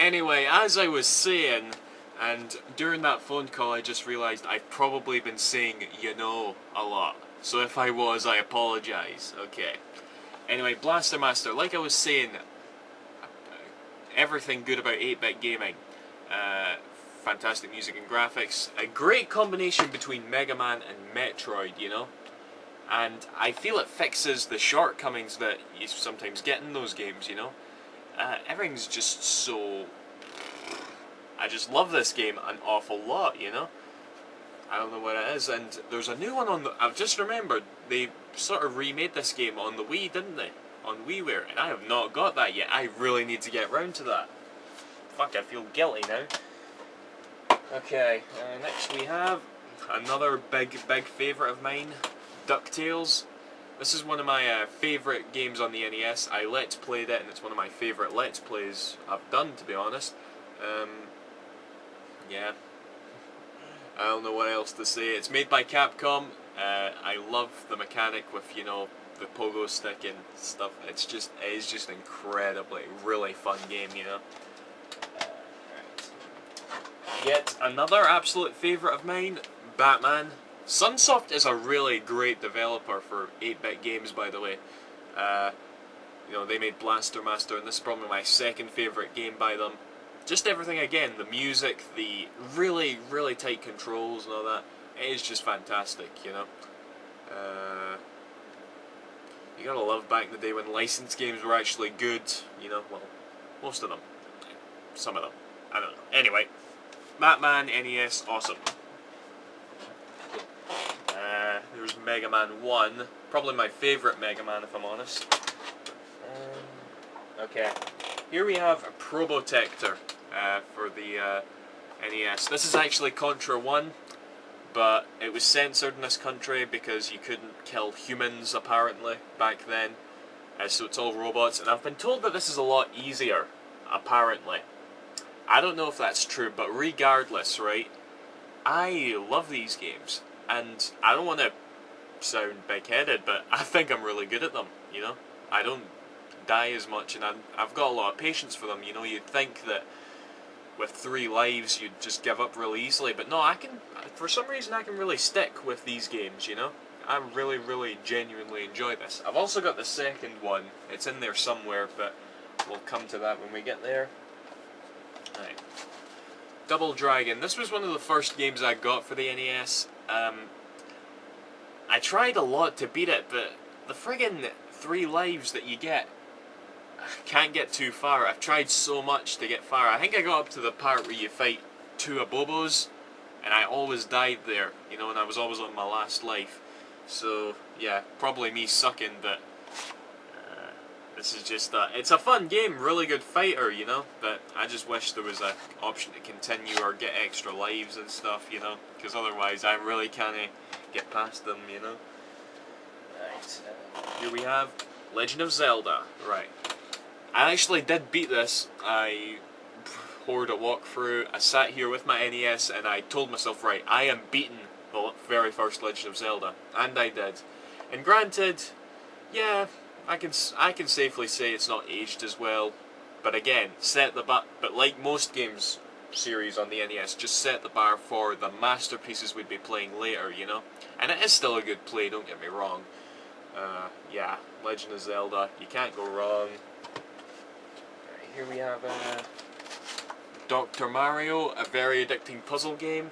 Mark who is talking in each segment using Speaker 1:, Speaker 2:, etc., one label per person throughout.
Speaker 1: Anyway, as I was saying, and during that phone call I just realised I've probably been saying "you know" a lot. So if I was, I apologise. Okay. Anyway, Blaster Master, like I was saying, everything good about 8-bit gaming. Fantastic music and graphics. A great combination between Mega Man and Metroid, you know? And I feel it fixes the shortcomings that you sometimes get in those games, you know? Everything's just so... I just love this game an awful lot, you know? I don't know what it is, and there's a new one on the... I've just remembered, they sort of remade this game on the Wii, didn't they? On WiiWare, and I have not got that yet. I really need to get round to that. Fuck, I feel guilty now. Okay, next we have another big favourite of mine, DuckTales. This is one of my favourite games on the NES. I Let's Played it, and it's one of my favourite Let's Plays I've done, to be honest. Yeah. I don't know what else to say. It's made by Capcom. I love the mechanic with, you know, the pogo stick and stuff. It is just incredibly, really fun game, you know. Yet another absolute favourite of mine, Batman. Sunsoft is a really great developer for 8-bit games, by the way. You know, they made Blaster Master, and this is probably my second favourite game by them. Just everything again, the music, the really, really tight controls and all that. It is just fantastic, you know. You gotta love back in the day when licensed games were actually good, you know. Well, most of them. Some of them. I don't know. Anyway. Batman, NES, awesome. There's Mega Man 1. Probably my favourite Mega Man, if I'm honest. Okay. Here we have a Probotector for the NES. This is actually Contra 1, but it was censored in this country because you couldn't kill humans, apparently, back then. So it's all robots, and I've been told that this is a lot easier, apparently. I don't know if that's true, but regardless, right, I love these games, and I don't want to sound big-headed, but I think I'm really good at them, you know? I don't die as much, and I've got a lot of patience for them, you know? You'd think that with 3 lives you'd just give up really easily, but no, for some reason I can really stick with these games, you know? I really, really genuinely enjoy this. I've also got the second one. It's in there somewhere, but we'll come to that when we get there. Right. Double Dragon. This was one of the first games I got for the NES. I tried a lot to beat it, but the friggin' 3 lives that you get, I can't get too far. I've tried so much to get far. I think I got up to the part where you fight 2 Abobos, and I always died there, you know, and I was always on my last life. So, yeah, probably me sucking, but this is just it's a fun game, really good fighter, you know, but I just wish there was an option to continue or get extra lives and stuff, you know, because otherwise I really can't get past them, you know. Right, here we have Legend of Zelda. Right, I actually did beat this. I poured a walkthrough. I sat here with my NES and I told myself, right, I am beating the very first Legend of Zelda, and I did. And granted, yeah, I can safely say it's not aged as well, but again, but like most games series on the NES, just set the bar for the masterpieces we'd be playing later, you know? And it is still a good play, don't get me wrong. Yeah, Legend of Zelda, you can't go wrong. Right, here we have Dr. Mario, a very addicting puzzle game.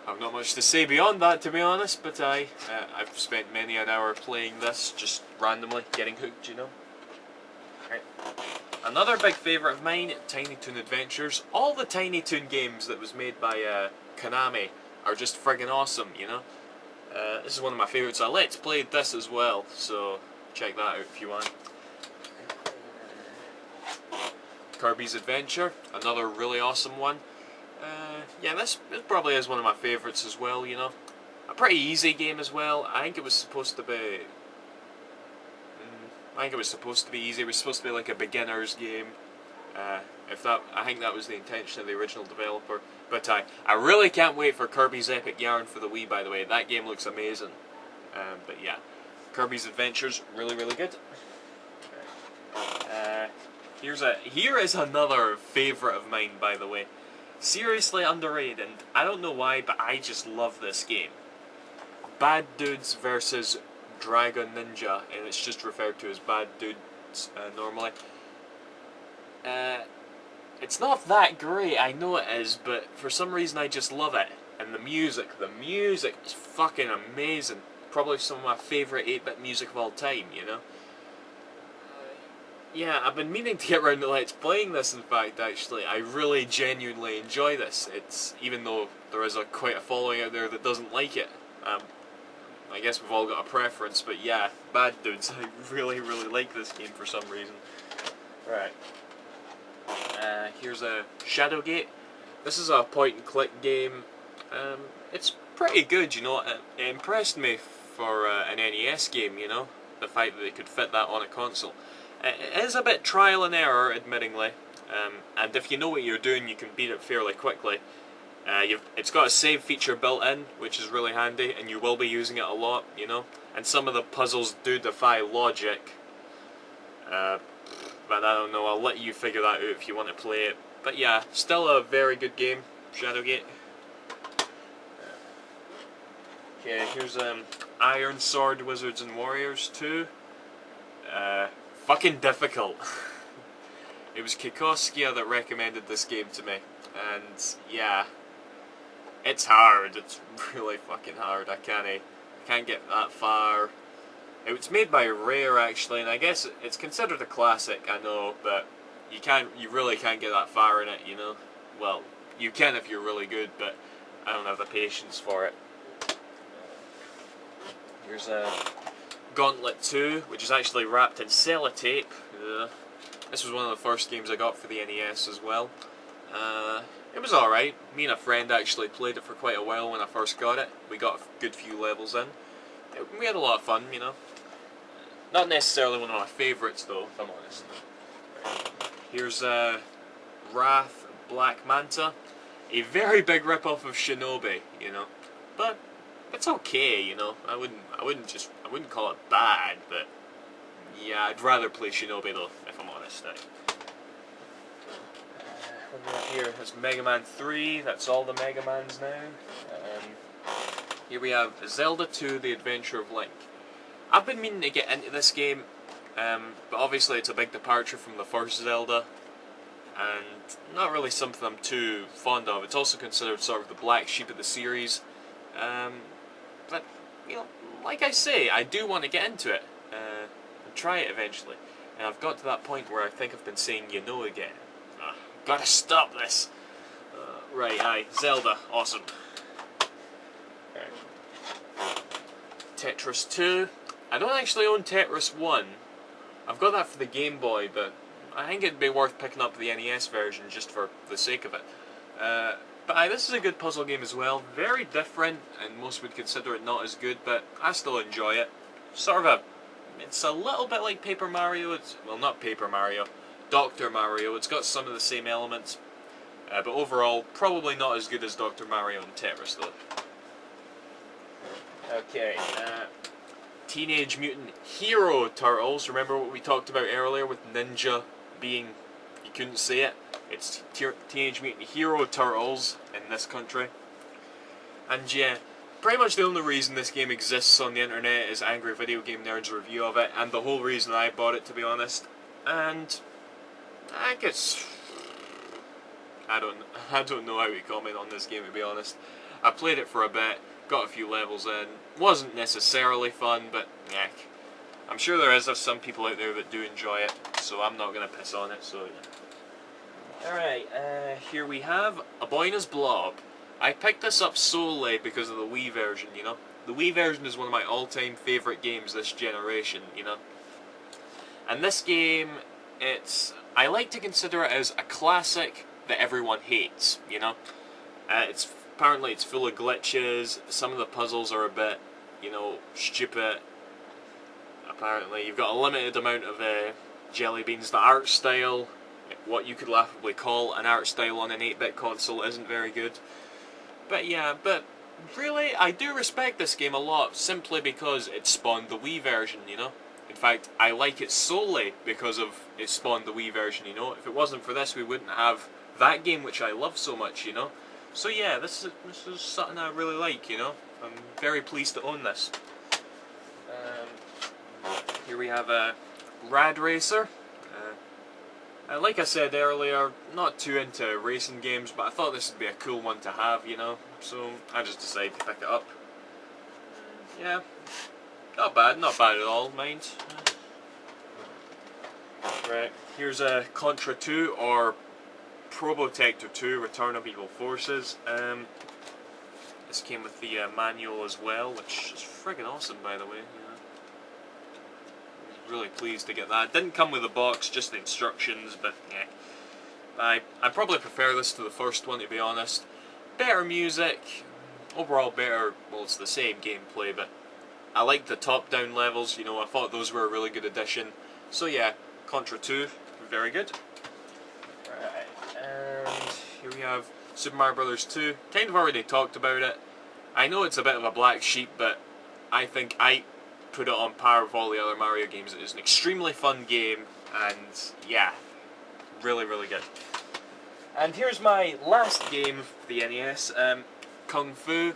Speaker 1: I've not much to say beyond that, to be honest, but I've spent many an hour playing this, just randomly, getting hooked, you know. Right. Another big favourite of mine, Tiny Toon Adventures. All the Tiny Toon games that was made by Konami are just friggin' awesome, you know. This is one of my favourites. I Let's Played this as well, so check that out if you want. Kirby's Adventure, another really awesome one. Yeah, this probably is one of my favourites as well, you know. A pretty easy game as well. I think it was supposed to be... easy. It was supposed to be like a beginner's game. I think that was the intention of the original developer. But I really can't wait for Kirby's Epic Yarn for the Wii, by the way. That game looks amazing. But yeah, Kirby's Adventures, really, really good. Here is another favourite of mine, by the way. Seriously underrated, and I don't know why, but I just love this game. Bad Dudes versus Dragon Ninja, and it's just referred to as Bad Dudes normally. It's not that great, I know it is, but for some reason I just love it. And the music is fucking amazing. Probably some of my favourite 8-bit music of all time, you know? Yeah, I've been meaning to get around to Let's playing this, in fact, actually. I really genuinely enjoy this. Even though there is quite a following out there that doesn't like it. I guess we've all got a preference, but yeah, Bad Dudes, I really, really like this game for some reason. Right. Here's a Shadowgate. This is a point-and-click game. It's pretty good, you know. It impressed me for an NES game, you know. The fact that they could fit that on a console. It is a bit trial and error, admittingly. And if you know what you're doing, you can beat it fairly quickly. It's got a save feature built in, which is really handy, and you will be using it a lot, you know. And some of the puzzles do defy logic. But I don't know, I'll let you figure that out if you want to play it. But yeah, still a very good game, Shadowgate. Okay, here's Iron Sword Wizards and Warriors 2. Fucking difficult. It was Kikoskia that recommended this game to me. And yeah, it's hard. It's really fucking hard. I can't get that far. It was made by Rare, actually, and I guess it's considered a classic, I know, but you really can't get that far in it, you know? Well, you can if you're really good, but I don't have the patience for it. Here's Gauntlet 2, which is actually wrapped in sellotape. This was one of the first games I got for the NES as well. It was alright. Me and a friend actually played it for quite a while when I first got it. We got a good few levels in. We had a lot of fun, you know. Not necessarily one of my favourites though, if I'm honest. Here's Wrath Black Manta. A very big rip-off of Shinobi, you know. But it's okay, you know. I wouldn't call it bad, but yeah, I'd rather play Shinobi though, if I'm honest. Here is Mega Man 3, that's all the Mega Mans now. Here we have Zelda 2, The Adventure of Link. I've been meaning to get into this game, but obviously it's a big departure from the first Zelda, and not really something I'm too fond of. It's also considered sort of the black sheep of the series, but, you know, like I say, I do want to get into it, and try it eventually. And I've got to that point where I think I've been saying you know again. Gotta stop this! Right, Zelda, awesome. Tetris 2. I don't actually own Tetris 1. I've got that for the Game Boy, but I think it'd be worth picking up the NES version just for the sake of it. But this is a good puzzle game as well. Very different, and most would consider it not as good, but I still enjoy it. It's a little bit like Paper Mario. Well, not Paper Mario. Dr. Mario. It's got some of the same elements, but overall, probably not as good as Dr. Mario and Tetris, though. Okay, Teenage Mutant Hero Turtles. Remember what we talked about earlier with Ninja being, you couldn't say it? It's Teenage Mutant Hero Turtles in this country. And yeah, pretty much the only reason this game exists on the internet is Angry Video Game Nerd's review of it, and the whole reason I bought it, to be honest. And I guess I don't know how to comment on this game, to be honest. I played it for a bit, got a few levels in. Wasn't necessarily fun, but yeah, I'm sure there is some people out there that do enjoy it, so I'm not gonna piss on it. So yeah. Alright, here we have A Boy and His Blob. I picked this up solely because of the Wii version, you know. The Wii version is one of my all-time favourite games this generation, you know. And this game, I like to consider it as a classic that everyone hates, you know. Apparently it's full of glitches, some of the puzzles are a bit, you know, stupid. Apparently you've got a limited amount of jelly beans. The art style, what you could laughably call an art style on an 8-bit console, isn't very good. But yeah, really, I do respect this game a lot, simply because it spawned the Wii version, you know. In fact, I like it solely because of it spawned the Wii version, you know. If it wasn't for this, we wouldn't have that game which I love so much, you know. So yeah, this is something I really like, you know. I'm very pleased to own this. Here we have a Rad Racer. Like I said earlier, not too into racing games, but I thought this would be a cool one to have, you know. So I just decided to pick it up. Yeah, not bad at all, mind. Right, here's a Contra 2 or Probotector 2: Return of Evil Forces. This came with the manual as well, which is friggin' awesome, by the way. Really pleased to get that. Didn't come with a box, just the instructions, but yeah. I probably prefer this to the first one, to be honest. Better music, overall better, well, it's the same gameplay, but I like the top-down levels, you know, I thought those were a really good addition. So yeah, Contra 2, very good. Right, and here we have Super Mario Bros. 2. Kind of already talked about it. I know it's a bit of a black sheep, but I think I put it on par with all the other Mario games. It is an extremely fun game, and yeah, really, really good. And here's my last game for the NES, Kung Fu.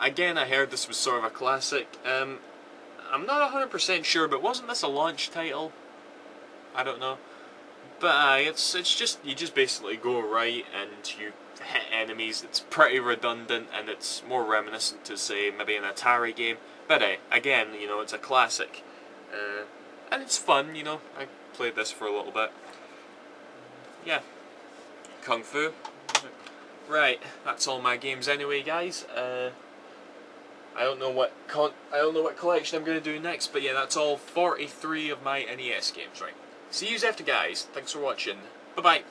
Speaker 1: Again, I heard this was sort of a classic. I'm not 100% sure, but wasn't this a launch title? I don't know. But it's just, you just basically go right and you hit enemies. It's pretty redundant, and it's more reminiscent to, say, maybe an Atari game. But again, you know, it's a classic. And it's fun, you know. I played this for a little bit. Yeah. Kung Fu. Right, that's all my games anyway, guys. I don't know what collection I'm going to do next, but yeah, that's all 43 of my NES games, right. See yous after, guys. Thanks for watching. Bye-bye.